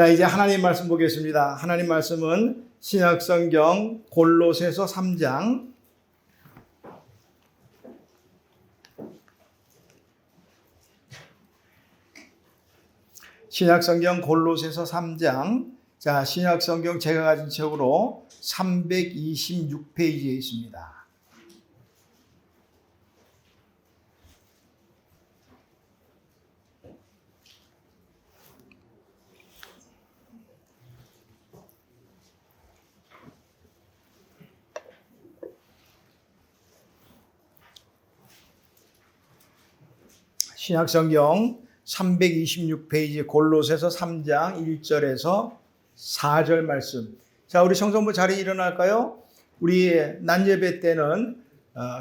자, 이제 하나님 말씀 보겠습니다. 하나님 말씀은 신약성경 골로새서 3장 신약성경 골로새서 3장. 자, 신약성경 제가 가진 책으로 326페이지에 있습니다. 신약성경 326페이지 골로새서 3장 1절에서 4절 말씀. 자, 우리 청소부 자리에 일어날까요? 우리 낮예배 때는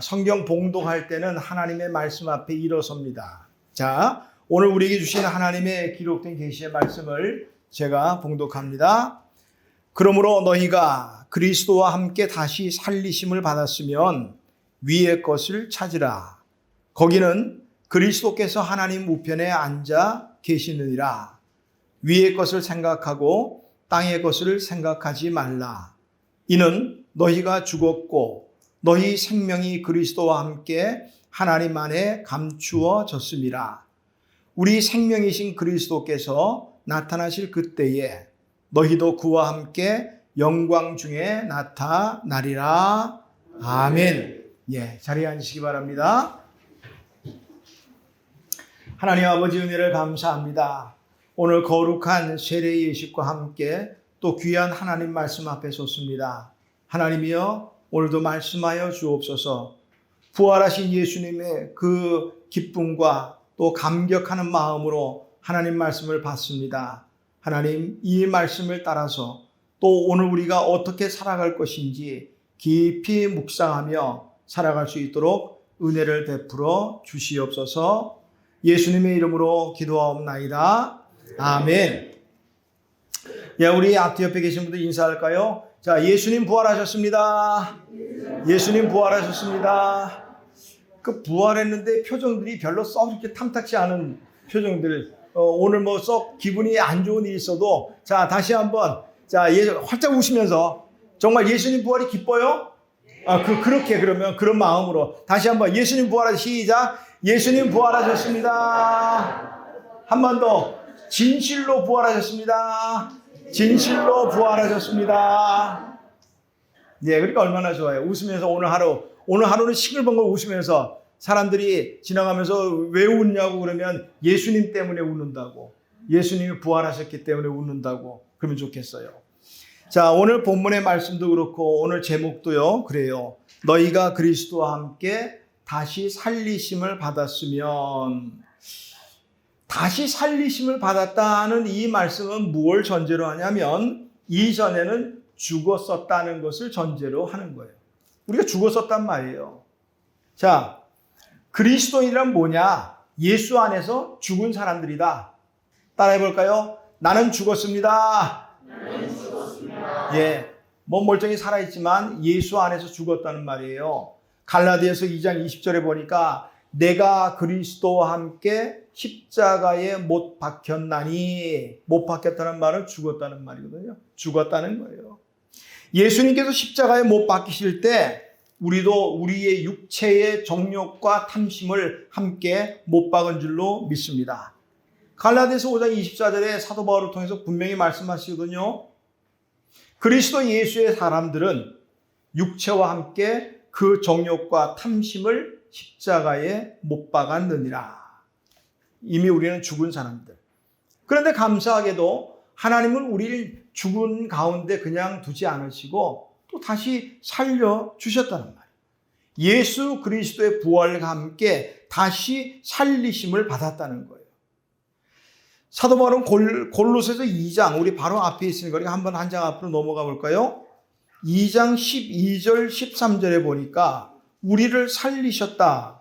성경 봉독할 때는 하나님의 말씀 앞에 일어섭니다. 자, 오늘 우리에게 주신 하나님의 기록된 계시의 말씀을 제가 봉독합니다. 그러므로 너희가 그리스도와 함께 다시 살리심을 받았으면 위의 것을 찾으라. 거기는 그리스도께서 하나님 우편에 앉아 계시느니라. 위의 것을 생각하고 땅의 것을 생각하지 말라. 이는 너희가 죽었고 너희 생명이 그리스도와 함께 하나님 안에 감추어졌음이라. 우리 생명이신 그리스도께서 나타나실 그때에 너희도 그와 함께 영광 중에 나타나리라. 아멘. 예, 자리에 앉으시기 바랍니다. 하나님 아버지 은혜를 감사합니다. 오늘 거룩한 세례 예식과 함께 또 귀한 하나님 말씀 앞에 섰습니다. 하나님이여, 오늘도 말씀하여 주옵소서. 부활하신 예수님의 그 기쁨과 또 감격하는 마음으로 하나님 말씀을 받습니다. 하나님, 이 말씀을 따라서 또 오늘 우리가 어떻게 살아갈 것인지 깊이 묵상하며 살아갈 수 있도록 은혜를 베풀어 주시옵소서. 예수님의 이름으로 기도하옵나이다. 아멘. 예, 우리 앞뒤 옆에 계신 분들 인사할까요? 자, 예수님 부활하셨습니다. 예수님 부활하셨습니다. 그 부활했는데 표정들이 별로 썩 이렇게 탐탁지 않은 표정들. 오늘 뭐 썩 기분이 안 좋은 일이 있어도 자, 다시 한번 자, 활짝 웃으면서 정말 예수님 부활이 기뻐요? 그렇게 그러면 그런 마음으로 다시 한번 예수님 부활하셨 시작. 예수님 부활하셨습니다. 한 번 더. 진실로 부활하셨습니다. 진실로 부활하셨습니다. 네, 그러니까 얼마나 좋아요. 웃으면서 오늘 하루는 싱글벙글 웃으면서 사람들이 지나가면서 왜 웃냐고 그러면 예수님 때문에 웃는다고. 예수님이 부활하셨기 때문에 웃는다고. 그러면 좋겠어요. 자, 오늘 본문의 말씀도 그렇고 오늘 제목도요. 그래요. 너희가 그리스도와 함께 다시 살리심을 받았으면. 다시 살리심을 받았다는 이 말씀은 무엇을 전제로 하냐면 이전에는 죽었었다는 것을 전제로 하는 거예요. 우리가 죽었었단 말이에요. 자, 그리스도인이란 뭐냐? 예수 안에서 죽은 사람들이다. 따라해 볼까요? 나는 죽었습니다. 나는 죽었습니다. 예, 뭐 멀쩡히 살아있지만 예수 안에서 죽었다는 말이에요. 갈라디아서 2장 20절에 보니까 내가 그리스도와 함께 십자가에 못 박혔나니. 못 박혔다는 말은 죽었다는 말이거든요. 죽었다는 거예요. 예수님께서 십자가에 못 박히실 때 우리도 우리의 육체의 정욕과 탐심을 함께 못 박은 줄로 믿습니다. 갈라디아서 5장 24절에 사도 바울을 통해서 분명히 말씀하시거든요. 그리스도 예수의 사람들은 육체와 함께 그 정욕과 탐심을 십자가에 못 박았느니라. 이미 우리는 죽은 사람들. 그런데 감사하게도 하나님은 우리를 죽은 가운데 그냥 두지 않으시고 또 다시 살려주셨다는 말이에요. 예수 그리스도의 부활과 함께 다시 살리심을 받았다는 거예요. 사도 바울은 골로새서 2장, 우리 바로 앞에 있으니까 우리가 한번 한 장 앞으로 넘어가 볼까요? 2장 12절 13절에 보니까 우리를 살리셨다.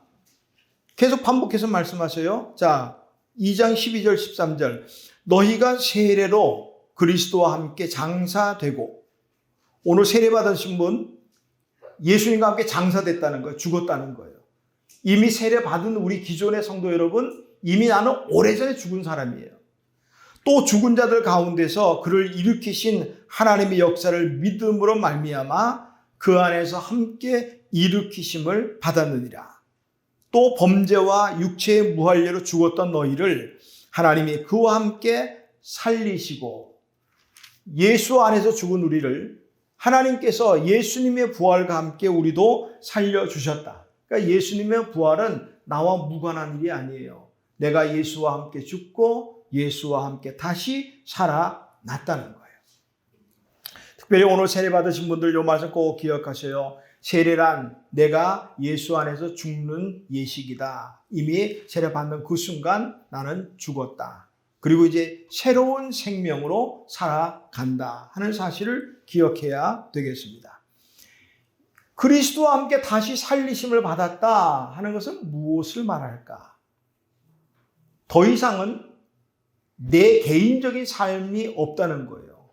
계속 반복해서 말씀하셔요. 자, 2장 12절 13절. 너희가 세례로 그리스도와 함께 장사되고. 오늘 세례 받으신 분 예수님과 함께 장사됐다는 거예요. 죽었다는 거예요. 이미 세례 받은 우리 기존의 성도 여러분, 이미 나는 오래전에 죽은 사람이에요. 또 죽은 자들 가운데서 그를 일으키신 하나님의 역사를 믿음으로 말미암아 그 안에서 함께 일으키심을 받았느니라. 또 범죄와 육체의 무할례로 죽었던 너희를 하나님이 그와 함께 살리시고, 예수 안에서 죽은 우리를 하나님께서 예수님의 부활과 함께 우리도 살려주셨다. 그러니까 예수님의 부활은 나와 무관한 일이 아니에요. 내가 예수와 함께 죽고 예수와 함께 다시 살아났다는 거예요. 특별히 오늘 세례 받으신 분들 이 말씀 꼭 기억하세요. 세례란 내가 예수 안에서 죽는 예식이다. 이미 세례 받는 그 순간 나는 죽었다. 그리고 이제 새로운 생명으로 살아간다 하는 사실을 기억해야 되겠습니다. 그리스도와 함께 다시 살리심을 받았다 하는 것은 무엇을 말할까? 더 이상은 내 개인적인 삶이 없다는 거예요.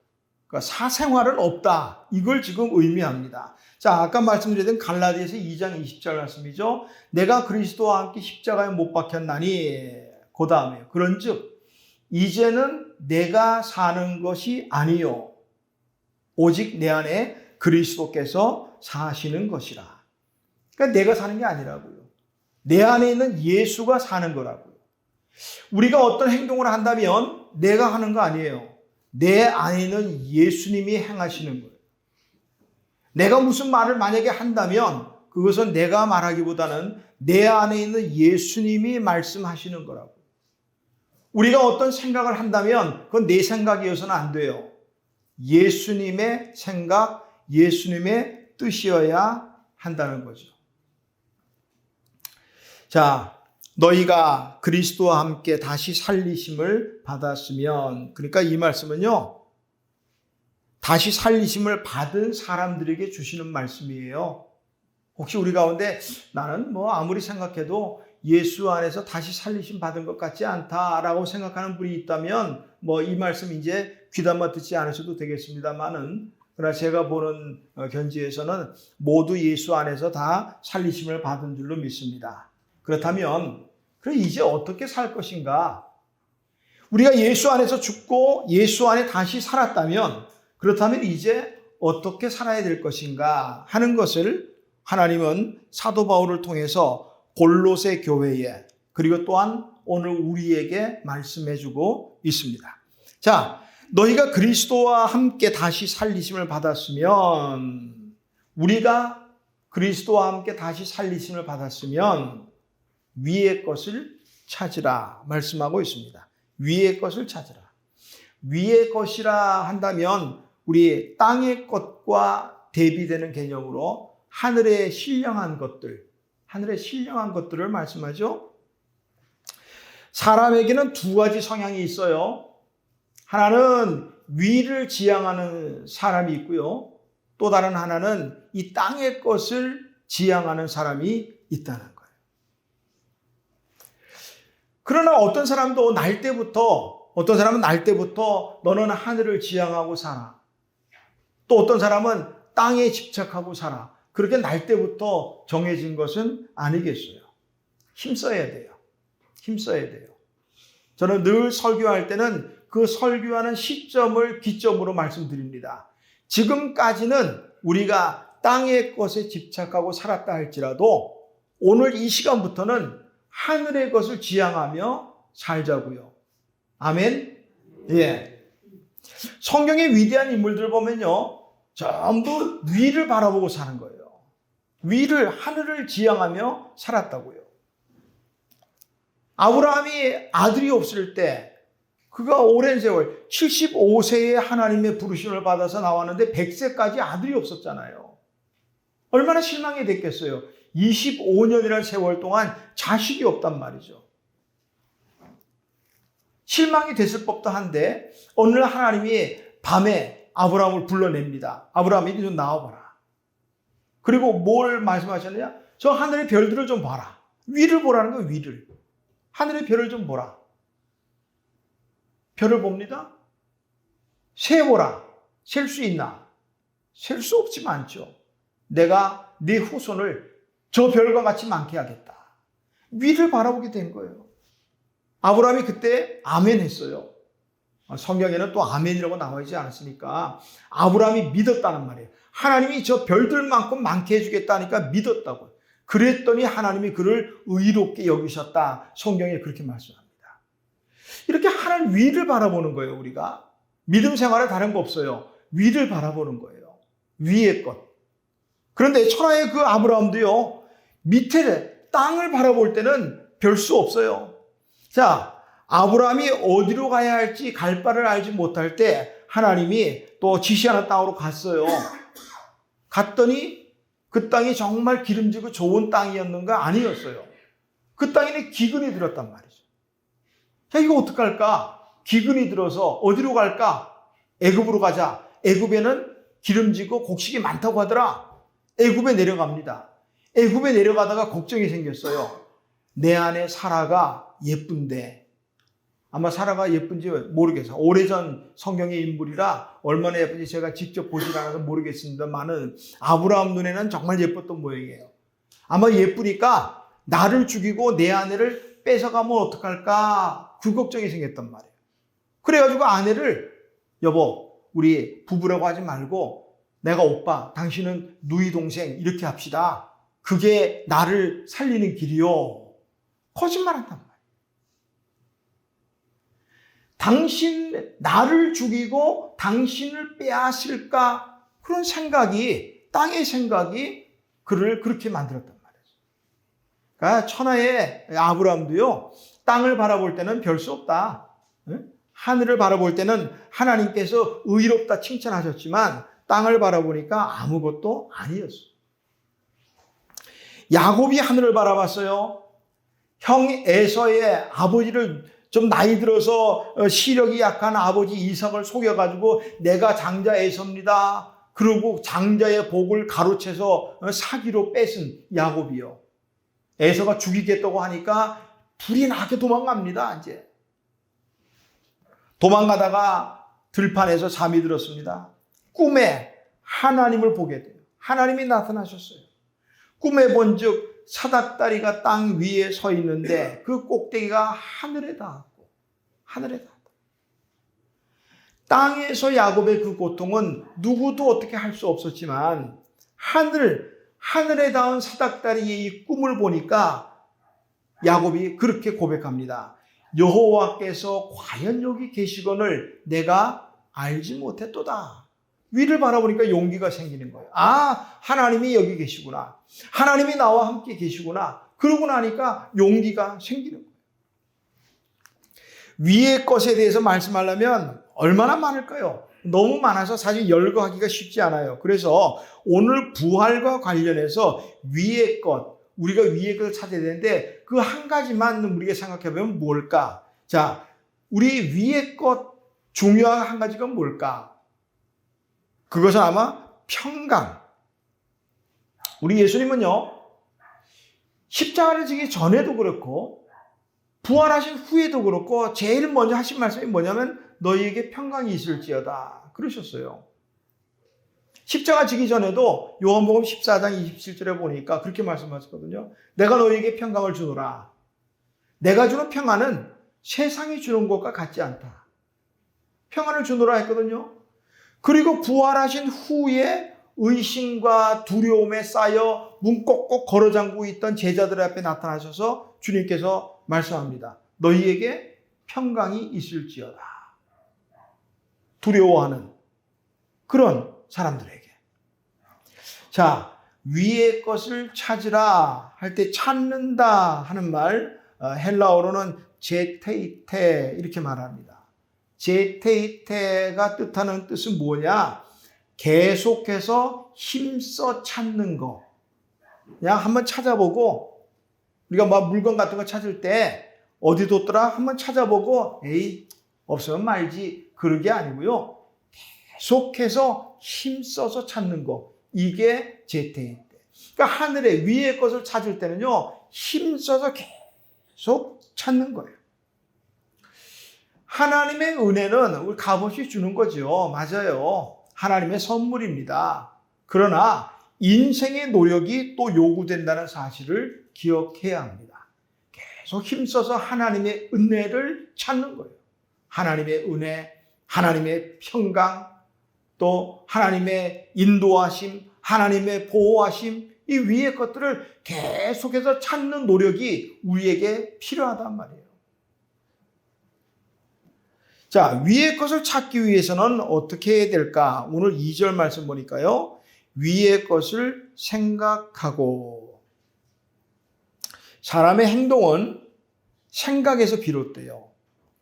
그러니까 사생활은 없다. 이걸 지금 의미합니다. 자, 아까 말씀드렸던 갈라디아서 2장 20절 말씀이죠. 내가 그리스도와 함께 십자가에 못 박혔나니, 그 다음에 그런즉 이제는 내가 사는 것이 아니요 오직 내 안에 그리스도께서 사시는 것이라. 그러니까 내가 사는 게 아니라고요. 내 안에 있는 예수가 사는 거라고요. 우리가 어떤 행동을 한다면 내가 하는 거 아니에요. 내 안에 있는 예수님이 행하시는 거예요. 내가 무슨 말을 만약에 한다면 그것은 내가 말하기보다는 내 안에 있는 예수님이 말씀하시는 거라고. 우리가 어떤 생각을 한다면 그건 내 생각이어서는 안 돼요. 예수님의 생각, 예수님의 뜻이어야 한다는 거죠. 자, 너희가 그리스도와 함께 다시 살리심을 받았으면, 그러니까 이 말씀은요, 다시 살리심을 받은 사람들에게 주시는 말씀이에요. 혹시 우리 가운데 나는 아무리 생각해도 예수 안에서 다시 살리심 받은 것 같지 않다라고 생각하는 분이 있다면 이 말씀 이제 귀담아 듣지 않으셔도 되겠습니다만은, 그러나 제가 보는 견지에서는 모두 예수 안에서 다 살리심을 받은 줄로 믿습니다. 그렇다면 그럼 이제 어떻게 살 것인가? 우리가 예수 안에서 죽고 예수 안에 다시 살았다면, 그렇다면 이제 어떻게 살아야 될 것인가 하는 것을 하나님은 사도 바울을 통해서 골로새 교회에, 그리고 또한 오늘 우리에게 말씀해 주고 있습니다. 자, 너희가 그리스도와 함께 다시 살리심을 받았으면, 우리가 그리스도와 함께 다시 살리심을 받았으면 위의 것을 찾으라 말씀하고 있습니다. 위의 것을 찾으라. 위의 것이라 한다면 우리 땅의 것과 대비되는 개념으로 하늘의 신령한 것들을 말씀하죠. 사람에게는 두 가지 성향이 있어요. 하나는 위를 지향하는 사람이 있고요. 또 다른 하나는 이 땅의 것을 지향하는 사람이 있다는 거예요. 그러나 어떤 사람은 날 때부터 너는 하늘을 지향하고 살아. 또 어떤 사람은 땅에 집착하고 살아. 그렇게 날 때부터 정해진 것은 아니겠어요. 힘써야 돼요. 저는 늘 설교할 때는 그 설교하는 시점을 기점으로 말씀드립니다. 지금까지는 우리가 땅의 것에 집착하고 살았다 할지라도 오늘 이 시간부터는 하늘의 것을 지향하며 살자고요. 아멘? 예. 성경의 위대한 인물들 보면요, 전부 위를 바라보고 사는 거예요. 하늘을 지향하며 살았다고요. 아브라함이 아들이 없을 때 그가 오랜 세월 75세에 하나님의 부르심을 받아서 나왔는데 100세까지 아들이 없었잖아요. 얼마나 실망이 됐겠어요. 25년이라는 세월 동안 자식이 없단 말이죠. 실망이 됐을 법도 한데 어느 날 하나님이 밤에 아브라함을 불러냅니다. 아브라함이 좀 나와봐라. 그리고 뭘 말씀하셨느냐? 저 하늘의 별들을 좀 봐라. 위를 보라는 거예요. 위를. 하늘의 별을 좀 보라. 별을 봅니다. 세보라. 셀 수 있나? 셀 수 없지 많죠. 내가 네 후손을 저 별과 같이 많게 하겠다. 위를 바라보게 된 거예요. 아브라함이 그때 아멘 했어요. 성경에는 또 아멘이라고 나와 있지 않았으니까 아브라함이 믿었다는 말이에요. 하나님이 저 별들만큼 많게 해주겠다니까 믿었다고요. 그랬더니 하나님이 그를 의롭게 여기셨다. 성경에 그렇게 말씀합니다. 이렇게 하나님 위를 바라보는 거예요. 우리가 믿음 생활에 다른 거 없어요. 위를 바라보는 거예요. 위의 것. 그런데 천하의 그 아브라함도요, 밑에 땅을 바라볼 때는 별 수 없어요. 자, 아브라함이 어디로 가야 할지 갈 바를 알지 못할 때 하나님이 또 지시하는 땅으로 갔어요. 갔더니 그 땅이 정말 기름지고 좋은 땅이었는가? 아니었어요. 그 땅에는 기근이 들었단 말이죠. 자, 이거 어떡할까? 기근이 들어서 어디로 갈까? 애굽으로 가자. 애굽에는 기름지고 곡식이 많다고 하더라. 애굽에 내려갑니다. 애굽에 내려가다가 걱정이 생겼어요. 내 안에 사라가 예쁜데, 아마 사라가 예쁜지 모르겠어요. 오래전 성경의 인물이라 얼마나 예쁜지 제가 직접 보지 않아서 모르겠습니다만은 아브라함 눈에는 정말 예뻤던 모양이에요. 아마 예쁘니까 나를 죽이고 내 아내를 뺏어가면 어떡할까? 그 걱정이 생겼단 말이에요. 그래가지고 아내를 여보, 우리 부부라고 하지 말고 내가 오빠, 당신은 누이 동생 이렇게 합시다. 그게 나를 살리는 길이요. 거짓말한단 말이에요. 당신, 나를 죽이고 당신을 빼앗을까? 그런 생각이, 땅의 생각이 그를 그렇게 만들었단 말이에요. 그러니까 천하의 아브라함도요, 땅을 바라볼 때는 별 수 없다. 하늘을 바라볼 때는 하나님께서 의롭다 칭찬하셨지만 땅을 바라보니까 아무것도 아니었어요. 야곱이 하늘을 바라봤어요. 형 에서의 아버지를 좀 나이 들어서 시력이 약한 아버지 이삭을 속여가지고 내가 장자 에서입니다. 그리고 장자의 복을 가로채서 사기로 뺏은 야곱이요. 에서가 죽이겠다고 하니까 불이 나게 도망갑니다. 이제 도망가다가 들판에서 잠이 들었습니다. 꿈에 하나님을 보게 돼요. 하나님이 나타나셨어요. 꿈에 본즉 사닥다리가 땅 위에 서 있는데 그 꼭대기가 하늘에 닿았고, 하늘에 닿았다. 땅에서 야곱의 그 고통은 누구도 어떻게 할 수 없었지만 하늘에 닿은 사닥다리의 이 꿈을 보니까 야곱이 그렇게 고백합니다. 여호와께서 과연 여기 계시거늘 내가 알지 못했도다. 위를 바라보니까 용기가 생기는 거예요. 아, 하나님이 여기 계시구나. 하나님이 나와 함께 계시구나. 그러고 나니까 용기가 생기는 거예요. 위의 것에 대해서 말씀하려면 얼마나 많을까요? 너무 많아서 사실 열거하기가 쉽지 않아요. 그래서 오늘 부활과 관련해서 위의 것, 우리가 위의 것을 찾아야 되는데 그 한 가지만 우리가 생각해보면 뭘까? 자, 우리 위의 것 중요한 한 가지가 뭘까? 그것은 아마 평강. 우리 예수님은요, 십자가를 지기 전에도 그렇고 부활하신 후에도 그렇고 제일 먼저 하신 말씀이 뭐냐면 너희에게 평강이 있을지어다 그러셨어요. 십자가 지기 전에도 요한복음 14장 27절에 보니까 그렇게 말씀하셨거든요. 내가 너희에게 평강을 주노라. 내가 주는 평안은 세상이 주는 것과 같지 않다. 평안을 주노라 했거든요. 그리고 부활하신 후에 의심과 두려움에 쌓여 문 꼭꼭 걸어 잠그고 있던 제자들 앞에 나타나셔서 주님께서 말씀합니다. 너희에게 평강이 있을지어다. 두려워하는 그런 사람들에게. 자, 위의 것을 찾으라 할 때 찾는다 하는 말, 헬라어로는 제테이테 이렇게 말합니다. 제테이테가 뜻하는 뜻은 뭐냐? 계속해서 힘써 찾는 거. 그냥 한번 찾아보고, 우리가 막 물건 같은 거 찾을 때 어디 뒀더라? 한번 찾아보고 에이 없으면 말지 그런 게 아니고요. 계속해서 힘써서 찾는 거. 이게 제테이테. 그러니까 하늘의 위의 것을 찾을 때는요. 힘써서 계속 찾는 거예요. 하나님의 은혜는 우리 값없이 주는 거죠. 맞아요. 하나님의 선물입니다. 그러나 인생의 노력이 또 요구된다는 사실을 기억해야 합니다. 계속 힘써서 하나님의 은혜를 찾는 거예요. 하나님의 은혜, 하나님의 평강, 또 하나님의 인도하심, 하나님의 보호하심, 이 위의 것들을 계속해서 찾는 노력이 우리에게 필요하단 말이에요. 자, 위의 것을 찾기 위해서는 어떻게 해야 될까? 오늘 2절 말씀 보니까요. 위의 것을 생각하고. 사람의 행동은 생각에서 비롯돼요.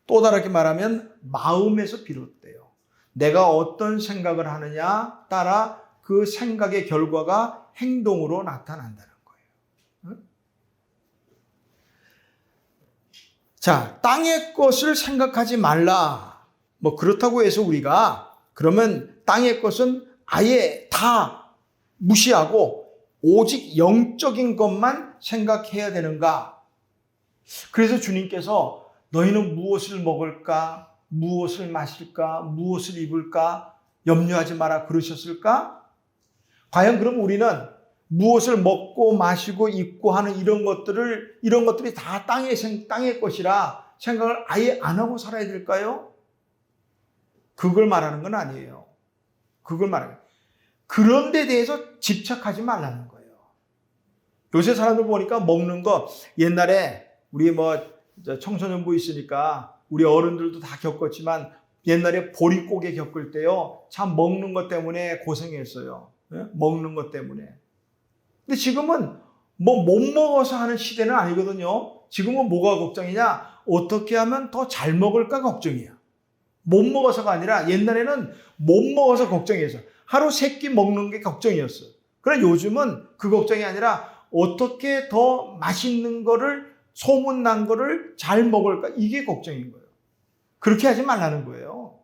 또 다르게 말하면 마음에서 비롯돼요. 내가 어떤 생각을 하느냐 따라 그 생각의 결과가 행동으로 나타난다는 거예요. 자, 땅의 것을 생각하지 말라. 뭐 그렇다고 해서 우리가 그러면 땅의 것은 아예 다 무시하고 오직 영적인 것만 생각해야 되는가? 그래서 주님께서 너희는 무엇을 먹을까? 무엇을 마실까? 무엇을 입을까? 염려하지 마라 그러셨을까? 과연 그럼 우리는 무엇을 먹고 마시고 입고 하는 이런 것들이 다 땅의 것이라 생각을 아예 안 하고 살아야 될까요? 그걸 말하는 건 아니에요. 그걸 말하는 거예요. 그런 데 대해서 집착하지 말라는 거예요. 요새 사람들 보니까 먹는 거, 옛날에 우리 청소년부 있으니까 우리 어른들도 다 겪었지만 옛날에 보릿고개 겪을 때요, 참 먹는 것 때문에 고생했어요. 먹는 것 때문에. 근데 지금은 못 먹어서 하는 시대는 아니거든요. 지금은 뭐가 걱정이냐? 어떻게 하면 더 잘 먹을까 걱정이야. 못 먹어서가 아니라 옛날에는 못 먹어서 걱정이었어. 하루 3끼 먹는 게 걱정이었어. 그러나 요즘은 그 걱정이 아니라 어떻게 더 맛있는 거를, 소문난 거를 잘 먹을까? 이게 걱정인 거예요. 그렇게 하지 말라는 거예요.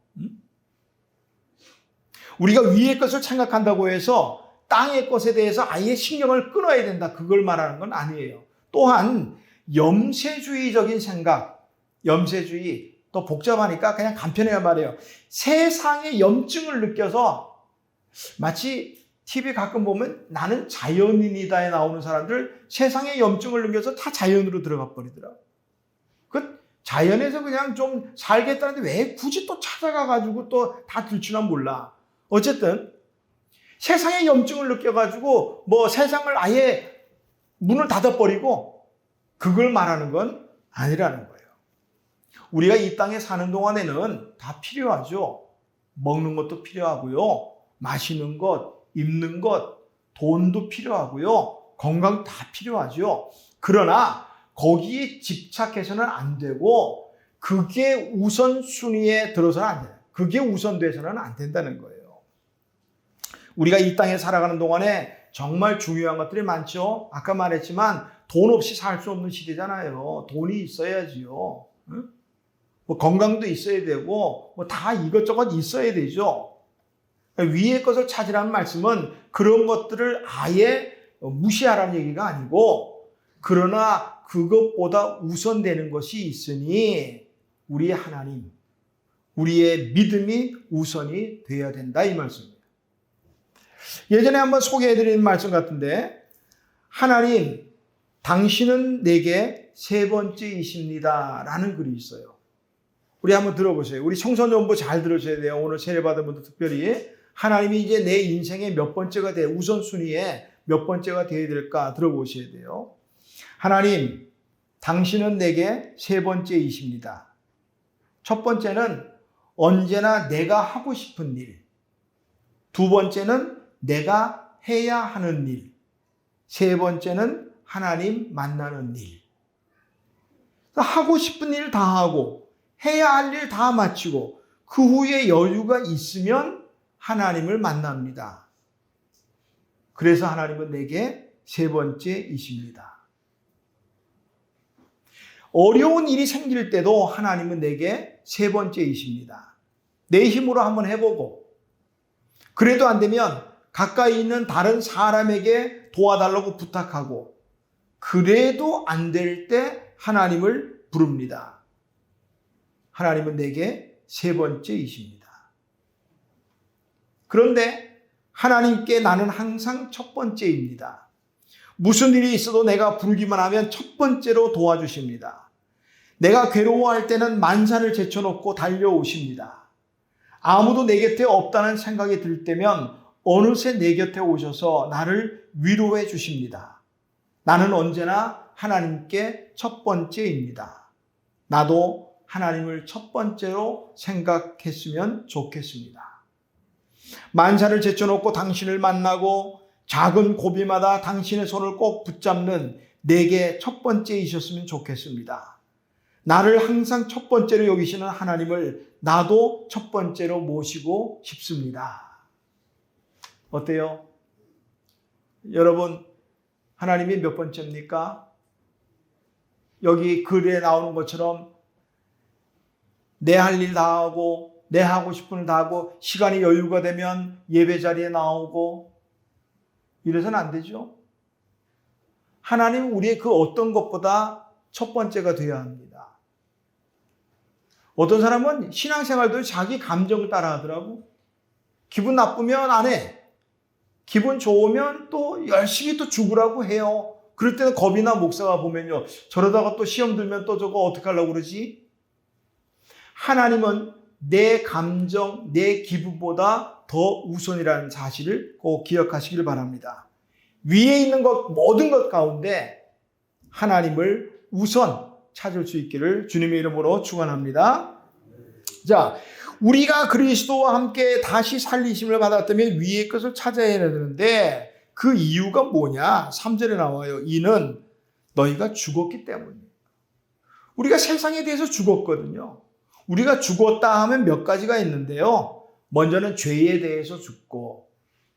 우리가 위의 것을 생각한다고 해서 땅의 것에 대해서 아예 신경을 끊어야 된다. 그걸 말하는 건 아니에요. 또한 염세주의적인 생각, 염세주의, 또 복잡하니까 그냥 간편해야 말해요. 세상의 염증을 느껴서 마치 TV 가끔 보면 나는 자연인이다에 나오는 사람들 세상의 염증을 느껴서 다 자연으로 들어가 버리더라고요. 그 자연에서 그냥 좀 살겠다는데 왜 굳이 또 찾아가가지고 또 다 들추나 몰라. 어쨌든 세상의 염증을 느껴가지고 세상을 아예 문을 닫아버리고 그걸 말하는 건 아니라는 거예요. 우리가 이 땅에 사는 동안에는 다 필요하죠. 먹는 것도 필요하고요. 마시는 것, 입는 것, 돈도 필요하고요. 건강 다 필요하죠. 그러나 거기에 집착해서는 안 되고 그게 우선순위에 들어서는 안 돼요. 그게 우선돼서는 안 된다는 거예요. 우리가 이 땅에 살아가는 동안에 정말 중요한 것들이 많죠. 아까 말했지만 돈 없이 살 수 없는 시대잖아요. 돈이 있어야지요. 건강도 있어야 되고 다 이것저것 있어야 되죠. 위의 것을 찾으라는 말씀은 그런 것들을 아예 무시하라는 얘기가 아니고, 그러나 그것보다 우선되는 것이 있으니 우리의 하나님, 우리의 믿음이 우선이 되어야 된다 이 말씀입니다. 예전에 한번 소개해드린 말씀 같은데, 하나님 당신은 내게 세 번째이십니다 라는 글이 있어요. 우리 한번 들어보세요. 우리 청소년부 잘 들으셔야 돼요. 오늘 세례받은 분들 특별히. 하나님이 이제 내 인생의 몇 번째가 돼, 우선순위에 몇 번째가 되어야 될까 들어보셔야 돼요. 하나님, 당신은 내게 세 번째이십니다. 첫 번째는 언제나 내가 하고 싶은 일. 두 번째는 내가 해야 하는 일. 세 번째는 하나님 만나는 일. 하고 싶은 일 다 하고 해야 할 일 다 마치고 그 후에 여유가 있으면 하나님을 만납니다. 그래서 하나님은 내게 세 번째이십니다. 어려운 일이 생길 때도 하나님은 내게 세 번째이십니다. 내 힘으로 한번 해보고 그래도 안 되면 가까이 있는 다른 사람에게 도와달라고 부탁하고 그래도 안 될 때 하나님을 부릅니다. 하나님은 내게 세 번째이십니다. 그런데 하나님께 나는 항상 첫 번째입니다. 무슨 일이 있어도 내가 부르기만 하면 첫 번째로 도와주십니다. 내가 괴로워할 때는 만사를 제쳐놓고 달려오십니다. 아무도 내 곁에 없다는 생각이 들 때면 어느새 내 곁에 오셔서 나를 위로해 주십니다. 나는 언제나 하나님께 첫 번째입니다. 나도 하나님을 첫 번째로 생각했으면 좋겠습니다. 만사를 제쳐놓고 당신을 만나고 작은 고비마다 당신의 손을 꼭 붙잡는 내게 첫 번째이셨으면 좋겠습니다. 나를 항상 첫 번째로 여기시는 하나님을 나도 첫 번째로 모시고 싶습니다. 어때요? 여러분, 하나님이 몇 번째입니까? 여기 글에 나오는 것처럼 내 할 일 다 하고 내 하고 싶은 일 다 하고 시간이 여유가 되면 예배 자리에 나오고 이래서는 안 되죠. 하나님은 우리의 그 어떤 것보다 첫 번째가 되어야 합니다. 어떤 사람은 신앙생활도 자기 감정을 따라 하더라고. 기분 나쁘면 안 해. 기분 좋으면 또 열심히 또 죽으라고 해요. 그럴 때는 겁이나 목사가 보면요. 저러다가 또 시험 들면 또 저거 어떡하려고 그러지? 하나님은 내 감정, 내 기분보다 더 우선이라는 사실을 꼭 기억하시길 바랍니다. 위에 있는 것, 모든 것 가운데 하나님을 우선 찾을 수 있기를 주님의 이름으로 축원합니다. 자, 우리가 그리스도와 함께 다시 살리심을 받았다면 위의 것을 찾아야 되는데 그 이유가 뭐냐? 3절에 나와요. 이는 너희가 죽었기 때문이에요. 우리가 세상에 대해서 죽었거든요. 우리가 죽었다 하면 몇 가지가 있는데요. 먼저는 죄에 대해서 죽고,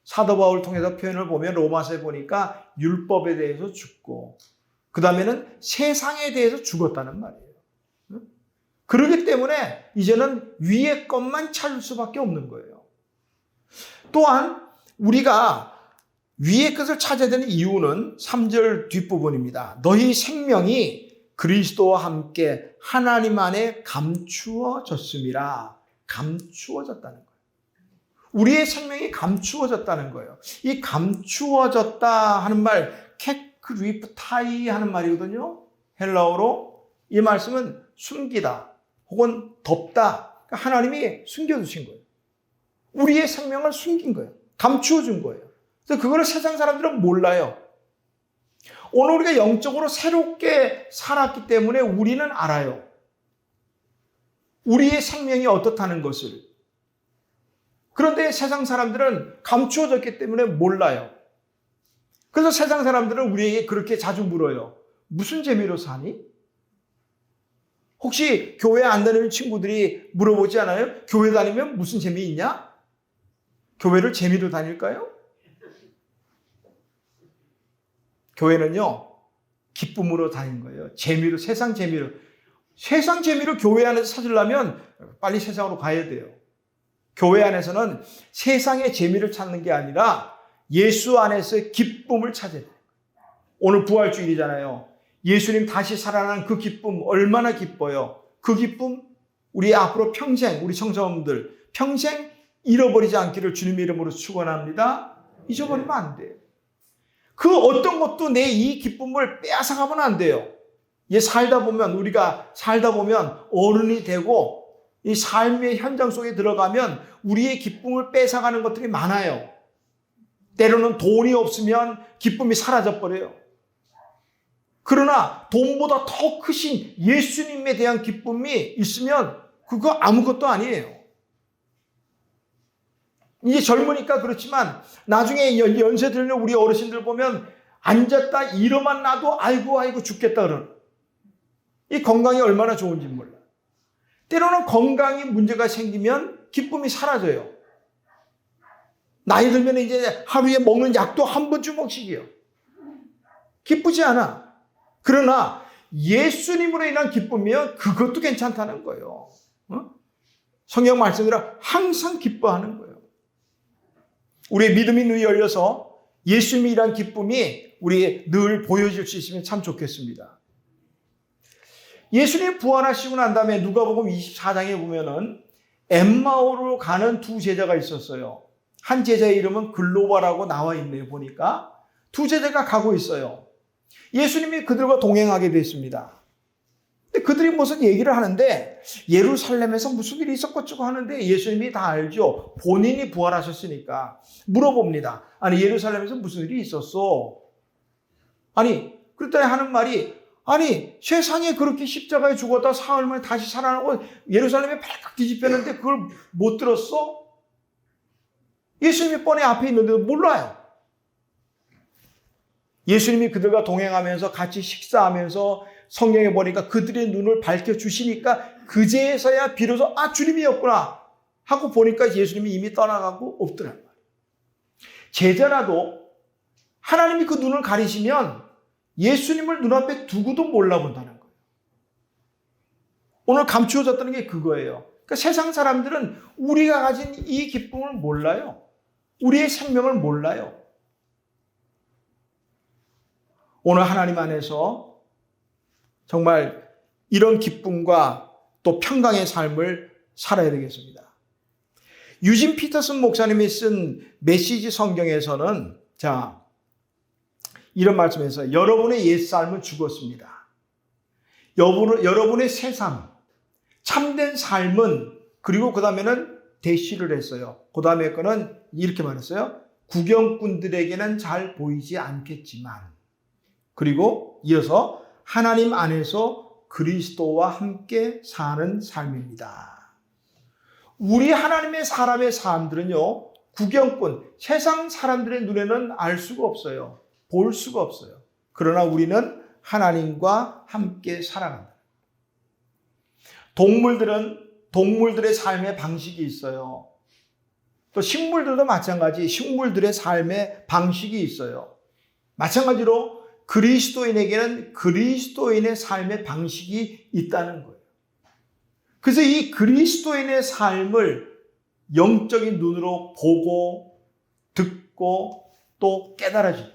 사도 바울 통해서 표현을 보면 로마서에 보니까 율법에 대해서 죽고, 그 다음에는 세상에 대해서 죽었다는 말이에요. 그렇기 때문에 이제는 위의 것만 찾을 수밖에 없는 거예요. 또한 우리가 위의 것을 찾아야 되는 이유는 3절 뒷부분입니다. 너희 생명이 그리스도와 함께 하나님 안에 감추어졌음이라. 감추어졌다는 거예요. 우리의 생명이 감추어졌다는 거예요. 이 감추어졌다 하는 말, 케크리프타이 하는 말이거든요. 헬라어로. 이 말씀은 숨기다 혹은 덮다. 그러니까 하나님이 숨겨두신 거예요. 우리의 생명을 숨긴 거예요. 감추어준 거예요. 그래서 그거를 세상 사람들은 몰라요. 오늘 우리가 영적으로 새롭게 살았기 때문에 우리는 알아요. 우리의 생명이 어떻다는 것을. 그런데 세상 사람들은 감추어졌기 때문에 몰라요. 그래서 세상 사람들은 우리에게 그렇게 자주 물어요. 무슨 재미로 사니? 혹시 교회 안 다니는 친구들이 물어보지 않아요? 교회 다니면 무슨 재미 있냐? 교회를 재미로 다닐까요? 교회는요, 기쁨으로 다니는 거예요. 재미로, 세상 재미로. 세상 재미로 교회 안에서 찾으려면 빨리 세상으로 가야 돼요. 교회 안에서는 세상의 재미를 찾는 게 아니라 예수 안에서의 기쁨을 찾아야 돼요. 오늘 부활주일이잖아요. 예수님 다시 살아난 그 기쁨 얼마나 기뻐요. 그 기쁨 우리 앞으로 평생, 우리 청소년들 평생 잃어버리지 않기를 주님의 이름으로 축원합니다. 잊어버리면 안 돼요. 그 어떤 것도 내 이 기쁨을 빼앗아가면 안 돼요. 우리가 살다 보면 어른이 되고 이 삶의 현장 속에 들어가면 우리의 기쁨을 뺏어가는 것들이 많아요. 때로는 돈이 없으면 기쁨이 사라져버려요. 그러나 돈보다 더 크신 예수님에 대한 기쁨이 있으면 그거 아무것도 아니에요. 이제 젊으니까 그렇지만 나중에 연세 들는 우리 어르신들 보면 앉았다 일어만 놔도 아이고 죽겠다 그러는. 이 건강이 얼마나 좋은지 몰라. 때로는 건강에 문제가 생기면 기쁨이 사라져요. 나이 들면 이제 하루에 먹는 약도 한 번 주먹씩이에요. 기쁘지 않아. 그러나 예수님으로 인한 기쁨이면 그것도 괜찮다는 거예요. 성경 말씀대로 항상 기뻐하는 거예요. 우리의 믿음이 늘 열려서 예수님이 일한 기쁨이 우리에게 늘 보여질 수 있으면 참 좋겠습니다. 예수님 부활하시고 난 다음에 누가복음 24장에 보면은 엠마오로 가는 두 제자가 있었어요. 한 제자의 이름은 글로바라고 나와 있네요. 보니까 두 제자가 가고 있어요. 예수님이 그들과 동행하게 됐습니다. 근데 그들이 무슨 얘기를 하는데 예루살렘에서 무슨 일이 있었겠고 하는데 예수님이 다 알죠. 본인이 부활하셨으니까 물어봅니다. 아니 예루살렘에서 무슨 일이 있었어? 아니 그랬더니 하는 말이 아니 세상에 그렇게 십자가에 죽었다 사흘 만에 다시 살아나고 예루살렘에 발칵 뒤집혔는데 그걸 못 들었어? 예수님이 뻔히 앞에 있는데도 몰라요. 예수님이 그들과 동행하면서 같이 식사하면서 성경에 보니까 그들의 눈을 밝혀주시니까 그제서야 비로소 아 주님이었구나 하고 보니까 예수님이 이미 떠나가고 없더란 말이에요. 제자라도 하나님이 그 눈을 가리시면 예수님을 눈앞에 두고도 몰라본다는 거예요. 오늘 감추어졌다는 게 그거예요. 그러니까 세상 사람들은 우리가 가진 이 기쁨을 몰라요. 우리의 생명을 몰라요. 오늘 하나님 안에서 정말 이런 기쁨과 또 평강의 삶을 살아야 되겠습니다. 유진 피터슨 목사님이 쓴 메시지 성경에서는 이런 말씀에서 여러분의 옛삶은 죽었습니다. 여러분의 새 삶, 참된 삶은 그리고 그 다음에는 대시를 했어요. 그 다음에 거는 이렇게 말했어요. 구경꾼들에게는 잘 보이지 않겠지만 그리고 이어서 하나님 안에서 그리스도와 함께 사는 삶입니다. 우리 하나님의 사람의 삶들은요. 구경꾼, 세상 사람들의 눈에는 알 수가 없어요. 볼 수가 없어요. 그러나 우리는 하나님과 함께 살아간다. 동물들의 삶의 방식이 있어요. 또 식물들도 마찬가지 식물들의 삶의 방식이 있어요. 마찬가지로 그리스도인에게는 그리스도인의 삶의 방식이 있다는 거예요. 그래서 이 그리스도인의 삶을 영적인 눈으로 보고 듣고 또 깨달아지죠.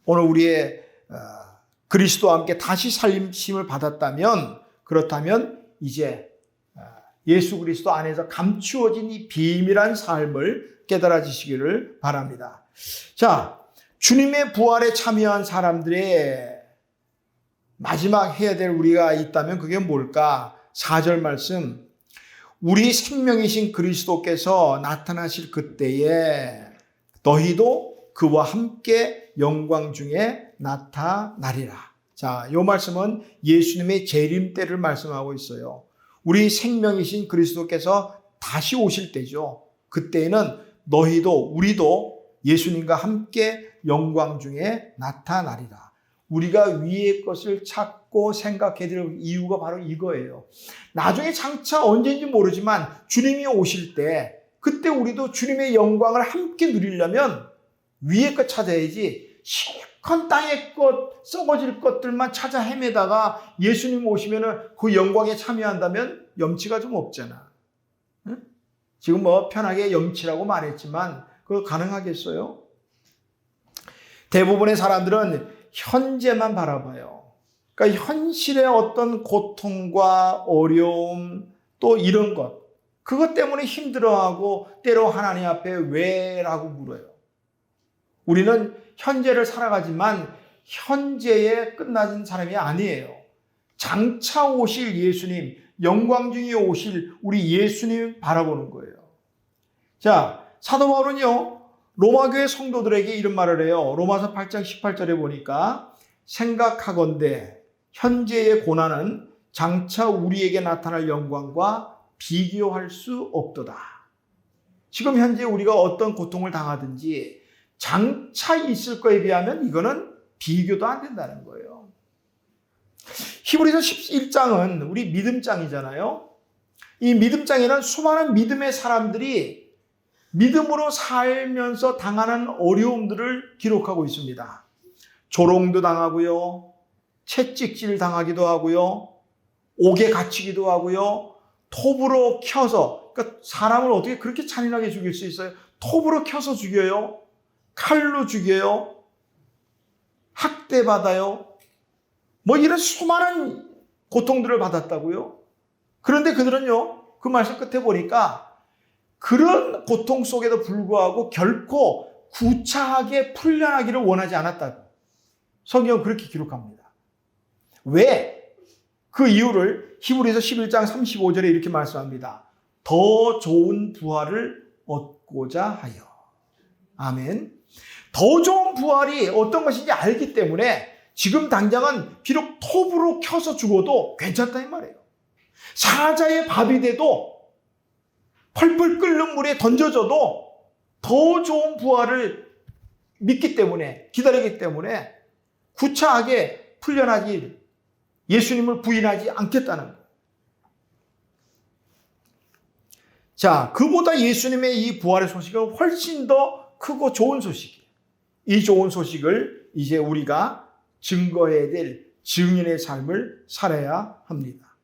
오늘 우리의 그리스도와 함께 다시 살림심을 받았다면 그렇다면 이제 예수 그리스도 안에서 감추어진 이 비밀한 삶을 깨달아지시기를 바랍니다. 자, 주님의 부활에 참여한 사람들의 마지막 해야 될 우리가 있다면 그게 뭘까? 4절 말씀. 우리 생명이신 그리스도께서 나타나실 그때에 너희도 그와 함께 영광 중에 나타나리라. 자, 이 말씀은 예수님의 재림 때를 말씀하고 있어요. 우리 생명이신 그리스도께서 다시 오실 때죠. 그때에는 너희도 우리도 예수님과 함께 영광 중에 나타나리라. 우리가 위의 것을 찾고 생각해야 될 이유가 바로 이거예요. 나중에 장차 언제인지 모르지만 주님이 오실 때 그때 우리도 주님의 영광을 함께 누리려면 위의 것 찾아야지 실컷 땅의 것, 썩어질 것들만 찾아 헤매다가 예수님 오시면 그 영광에 참여한다면 염치가 좀 없잖아. 응? 지금 편하게 염치라고 말했지만 그거 가능하겠어요? 대부분의 사람들은 현재만 바라봐요. 그러니까 현실의 어떤 고통과 어려움 또 이런 것 그것 때문에 힘들어하고 때로 하나님 앞에 왜라고 물어요. 우리는 현재를 살아가지만 현재에 끝나는 사람이 아니에요. 장차 오실 예수님, 영광 중에 오실 우리 예수님 바라보는 거예요. 자, 사도 바울은요. 로마교회 성도들에게 이런 말을 해요. 로마서 8장 18절에 보니까 생각하건대 현재의 고난은 장차 우리에게 나타날 영광과 비교할 수 없도다. 지금 현재 우리가 어떤 고통을 당하든지 장차 있을 거에 비하면 이거는 비교도 안 된다는 거예요. 히브리서 11장은 우리 믿음장이잖아요. 이 믿음장에는 수많은 믿음의 사람들이 믿음으로 살면서 당하는 어려움들을 기록하고 있습니다. 조롱도 당하고요. 채찍질 당하기도 하고요. 옥에 갇히기도 하고요. 톱으로 켜서 그러니까 사람을 어떻게 그렇게 잔인하게 죽일 수 있어요? 톱으로 켜서 죽여요. 칼로 죽여요. 학대받아요. 이런 수많은 고통들을 받았다고요. 그런데 그들은요. 그 말씀 끝에 보니까 그런 고통 속에도 불구하고 결코 구차하게 풀려나기를 원하지 않았다고 성경은 그렇게 기록합니다. 왜? 그 이유를 히브리서 11장 35절에 이렇게 말씀합니다. 더 좋은 부활을 얻고자 하여. 아멘. 더 좋은 부활이 어떤 것인지 알기 때문에 지금 당장은 비록 톱으로 켜서 죽어도 괜찮다 이 말이에요. 사자의 밥이 돼도 펄펄 끓는 물에 던져져도 더 좋은 부활을 믿기 때문에, 기다리기 때문에 구차하게 풀려나지, 예수님을 부인하지 않겠다는 거예요. 자, 그보다 예수님의 이 부활의 소식은 훨씬 더 크고 좋은 소식이에요. 이 좋은 소식을 이제 우리가 증거해야 될 증인의 삶을 살아야 합니다.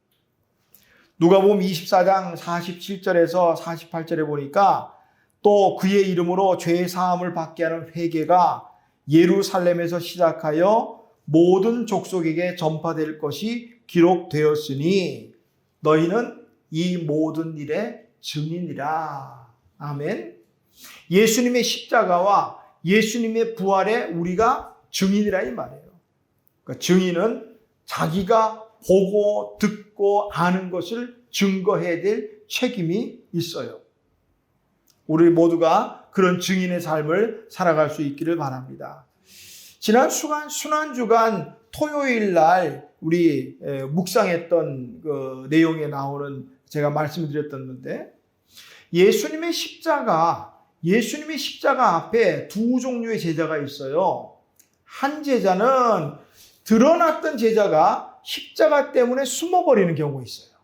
누가복음 24장 47절에서 48절에 보니까 또 그의 이름으로 죄 사함을 받게 하는 회개가 예루살렘에서 시작하여 모든 족속에게 전파될 것이 기록되었으니 너희는 이 모든 일의 증인이라. 아멘. 예수님의 십자가와 예수님의 부활에 우리가 증인이라 이 말이에요. 그러니까 증인은 자기가 보고 듣고 아는 것을 증거해야 될 책임이 있어요. 우리 모두가 그런 증인의 삶을 살아갈 수 있기를 바랍니다. 지난 순환주간 토요일 날 우리 묵상했던 그 내용에 나오는 제가 말씀을 드렸던데 예수님의 십자가 앞에 두 종류의 제자가 있어요. 한 제자는 드러났던 제자가 십자가 때문에 숨어버리는 경우가 있어요.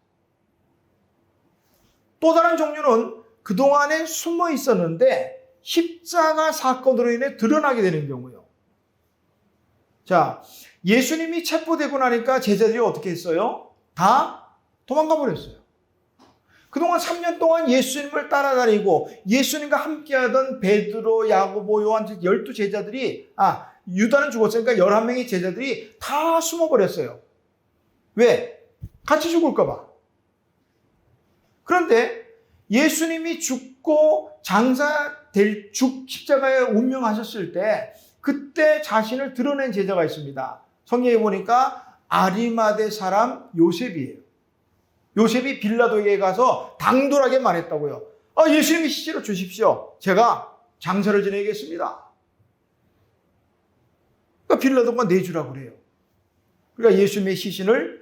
또 다른 종류는 그동안에 숨어 있었는데 십자가 사건으로 인해 드러나게 되는 경우요. 자, 예수님이 체포되고 나니까 제자들이 어떻게 했어요? 다 도망가 버렸어요. 그동안 3년 동안 예수님을 따라다니고 예수님과 함께하던 베드로, 야고보, 요한 12제자들이 유다는 죽었으니까 11명의 제자들이 다 숨어버렸어요. 왜? 같이 죽을까 봐. 그런데 예수님이 죽고 십자가에 운명하셨을 때 그때 자신을 드러낸 제자가 있습니다. 성경에 보니까 아리마대 사람 요셉이에요. 요셉이 빌라도에게 가서 당돌하게 말했다고요. 예수님이 시체로 주십시오. 제가 장사를 지내겠습니다. 그러니까 빌라도가 내주라고 그래요. 그러니까 예수님의 시신을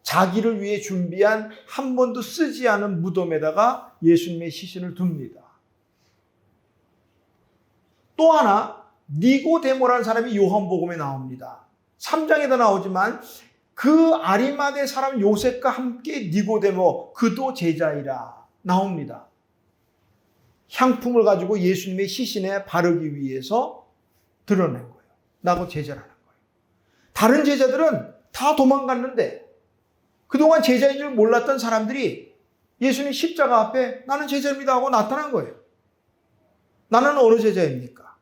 자기를 위해 준비한 한 번도 쓰지 않은 무덤에다가 예수님의 시신을 둡니다. 또 하나 니고데모라는 사람이 요한복음에 나옵니다. 3장에도 나오지만 그 아리마대 사람 요셉과 함께 니고데모 그도 제자이라 나옵니다. 향품을 가지고 예수님의 시신에 바르기 위해서 드러낸 거예요. 나하고 제자라는 거예요. 다른 제자들은 다 도망갔는데 그동안 제자인 줄 몰랐던 사람들이 예수님 십자가 앞에 나는 제자입니다 하고 나타난 거예요. 나는 어느 제자입니까?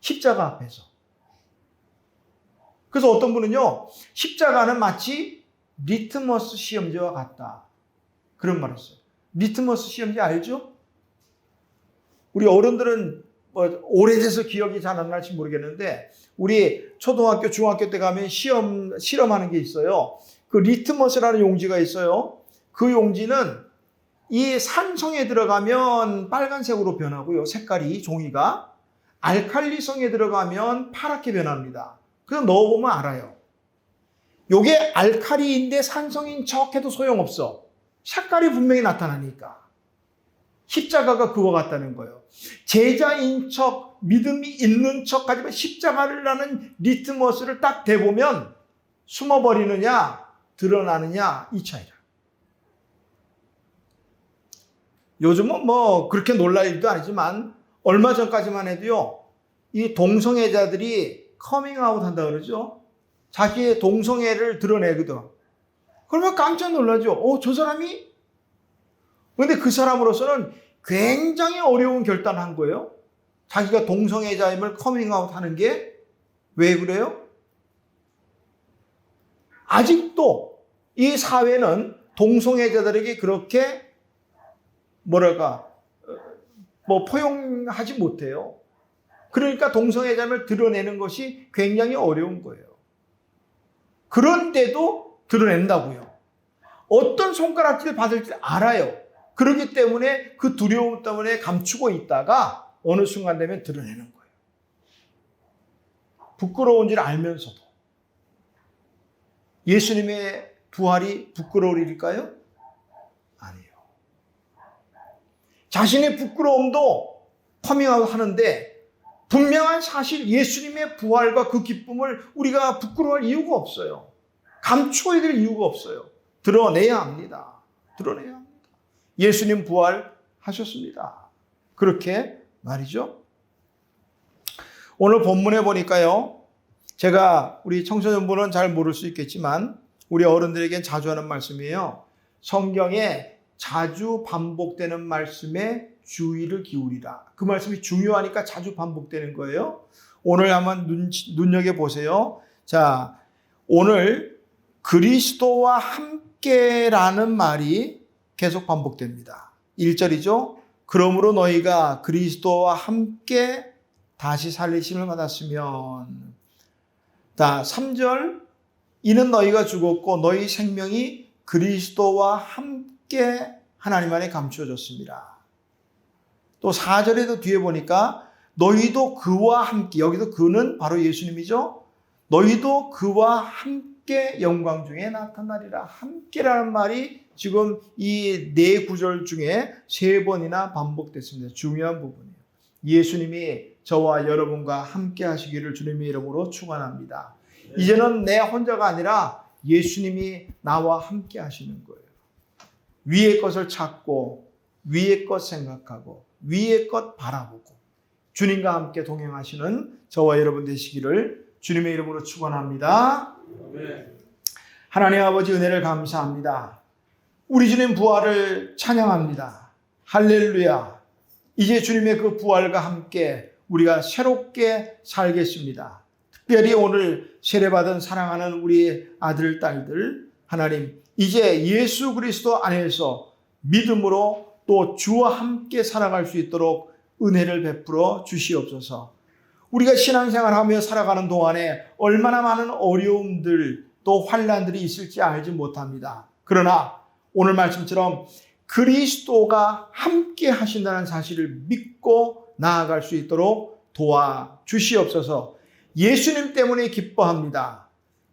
십자가 앞에서. 그래서 어떤 분은요, 십자가는 마치 리트머스 시험지와 같다. 그런 말을 했어요. 리트머스 시험지 알죠? 우리 어른들은 오래돼서 기억이 잘 안 날지 모르겠는데 우리 초등학교, 중학교 때 가면 실험하는 게 있어요. 그 리트머스라는 용지가 있어요. 그 용지는 이 산성에 들어가면 빨간색으로 변하고요. 색깔이 종이가. 알칼리성에 들어가면 파랗게 변합니다. 그래서 넣어보면 알아요. 요게 알칼리인데 산성인 척 해도 소용없어. 색깔이 분명히 나타나니까. 십자가가 그거 같다는 거예요. 제자인 척, 믿음이 있는 척 하지만 십자가를 나는 리트머스를 딱 대보면 숨어버리느냐, 드러나느냐, 이 차이라. 요즘은 그렇게 놀랄 일도 아니지만 얼마 전까지만 해도요, 이 동성애자들이 커밍아웃 한다 그러죠? 자기의 동성애를 드러내거든. 그러면 깜짝 놀라죠. 저 사람이? 그런데 그 사람으로서는 굉장히 어려운 결단을 한 거예요. 자기가 동성애자임을 커밍아웃 하는 게 왜 그래요? 아직도 이 사회는 동성애자들에게 그렇게 포용하지 못해요. 그러니까 동성애자임을 드러내는 것이 굉장히 어려운 거예요. 그런데도 드러낸다고요. 어떤 손가락질을 받을지 알아요. 그렇기 때문에 그 두려움 때문에 감추고 있다가 어느 순간 되면 드러내는 거예요. 부끄러운 줄 알면서도. 예수님의 부활이 부끄러울 일일까요? 아니에요. 자신의 부끄러움도 커밍아웃 하는데 분명한 사실 예수님의 부활과 그 기쁨을 우리가 부끄러워할 이유가 없어요. 감추어야 될 이유가 없어요. 드러내야 합니다. 드러내야 합니다. 예수님 부활하셨습니다. 그렇게 말이죠. 오늘 본문에 보니까요. 제가 우리 청소년분은 잘 모를 수 있겠지만 우리 어른들에겐 자주 하는 말씀이에요. 성경에 자주 반복되는 말씀에 주의를 기울이라. 그 말씀이 중요하니까 자주 반복되는 거예요. 오늘 한번 눈여겨보세요. 자, 오늘 그리스도와 함께라는 말이 계속 반복됩니다. 1절이죠. 그러므로 너희가 그리스도와 함께 다시 살리심을 받았으면. 자, 3절. 이는 너희가 죽었고 너희 생명이 그리스도와 함께 하나님 안에 감추어졌습니다. 또 4절에도 뒤에 보니까 너희도 그와 함께, 여기도 그는 바로 예수님이죠. 너희도 그와 함께 영광 중에 나타나리라. 함께라는 말이 지금 이 네 구절 중에 3번이나 반복됐습니다. 중요한 부분이에요. 예수님이 저와 여러분과 함께 하시기를 주님의 이름으로 축원합니다. 이제는 내 혼자가 아니라 예수님이 나와 함께 하시는 거예요. 위의 것을 찾고 위의 것 생각하고 위의 것 바라보고 주님과 함께 동행하시는 저와 여러분 되시기를 주님의 이름으로 축원합니다. 하나님 아버지 은혜를 감사합니다. 우리 주님 부활을 찬양합니다. 할렐루야. 이제 주님의 그 부활과 함께 우리가 새롭게 살겠습니다. 특별히 오늘 세례받은 사랑하는 우리 아들, 딸들, 하나님, 이제 예수 그리스도 안에서 믿음으로 또 주와 함께 살아갈 수 있도록 은혜를 베풀어 주시옵소서. 우리가 신앙생활하며 살아가는 동안에 얼마나 많은 어려움들 또 환난들이 있을지 알지 못합니다. 그러나 오늘 말씀처럼 그리스도가 함께 하신다는 사실을 믿고 나아갈 수 있도록 도와주시옵소서. 예수님 때문에 기뻐합니다.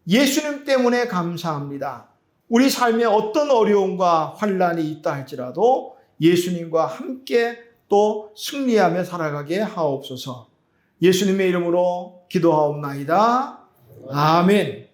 예수님 때문에 감사합니다. 우리 삶에 어떤 어려움과 환난이 있다 할지라도 예수님과 함께 또 승리하며 살아가게 하옵소서. 예수님의 이름으로 기도하옵나이다. 아멘.